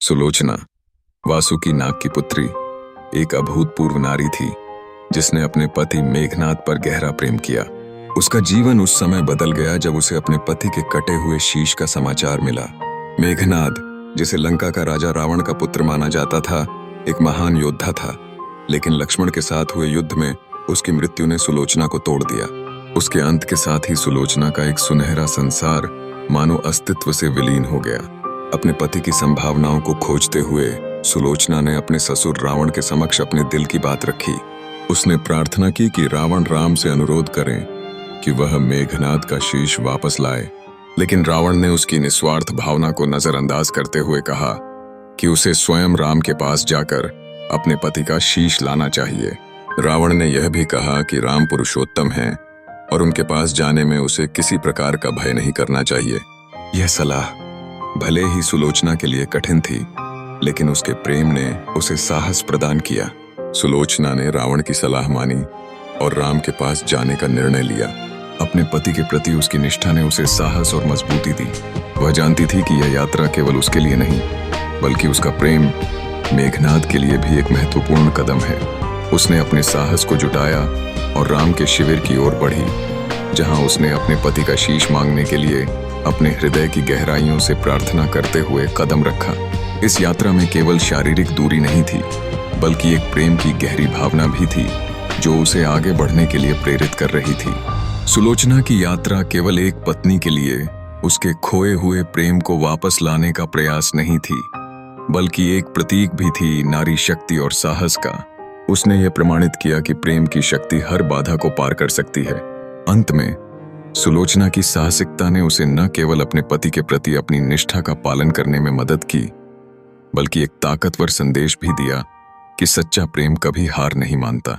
सुलोचना वासुकी नाग की पुत्री एक अभूतपूर्व नारी थी जिसने अपने पति मेघनाद पर गहरा प्रेम किया। उसका जीवन उस समय बदल गया जब उसे अपने पति के कटे हुए शीश का समाचार मिला। मेघनाद, जिसे लंका का राजा रावण का पुत्र माना जाता था, एक महान योद्धा था, लेकिन लक्ष्मण के साथ हुए युद्ध में उसकी मृत्यु ने सुलोचना को तोड़ दिया। उसके अंत के साथ ही सुलोचना का एक सुनहरा संसार मानो अस्तित्व से विलीन हो गया। अपने पति की संभावनाओं को खोजते हुए सुलोचना ने अपने ससुर रावण के समक्ष अपने दिल की बात रखी। उसने प्रार्थना की कि रावण राम से अनुरोध करें कि वह मेघनाद का शीश वापस लाए, लेकिन रावण ने उसकी निस्वार्थ भावना को नजरअंदाज करते हुए कहा कि उसे स्वयं राम के पास जाकर अपने पति का शीश लाना चाहिए। रावण ने यह भी कहा कि राम पुरुषोत्तम हैं और उनके पास जाने में उसे किसी प्रकार का भय नहीं करना चाहिए। यह सलाह भले ही सुलोचना के लिए कठिन थी, लेकिन उसके प्रेम ने उसे साहस प्रदान किया। सुलोचना ने रावण की सलाह मानी और राम के पास जाने का निर्णय लिया। अपने पति के प्रति उसकी निष्ठा ने उसे साहस और मजबूती दी। वह जानती थी कि यह यात्रा केवल उसके लिए नहीं, बल्कि उसका प्रेम मेघनाद के लिए भी एक महत्वपूर्ण कदम है। उसने अपने साहस को जुटाया और राम के शिविर की ओर बढ़ी, जहां उसने अपने पति का शीश मांगने के लिए अपने हृदय की गहराइयों से प्रार्थना करते हुए कदम रखा। इस यात्रा में केवल शारीरिक दूरी नहीं थी, बल्कि एक प्रेम की गहरी भावना भी थी जो उसे आगे बढ़ने के लिए प्रेरित कर रही थी। सुलोचना की यात्रा केवल एक पत्नी के लिए उसके खोए हुए प्रेम को वापस लाने का प्रयास नहीं थी, बल्कि एक प्रतीक भी थी नारी शक्ति और साहस का। उसने यह प्रमाणित किया कि प्रेम की शक्ति हर बाधा को पार कर सकती है। अंत में सुलोचना की साहसिकता ने उसे न केवल अपने पति के प्रति अपनी निष्ठा का पालन करने में मदद की, बल्कि एक ताकतवर संदेश भी दिया कि सच्चा प्रेम कभी हार नहीं मानता।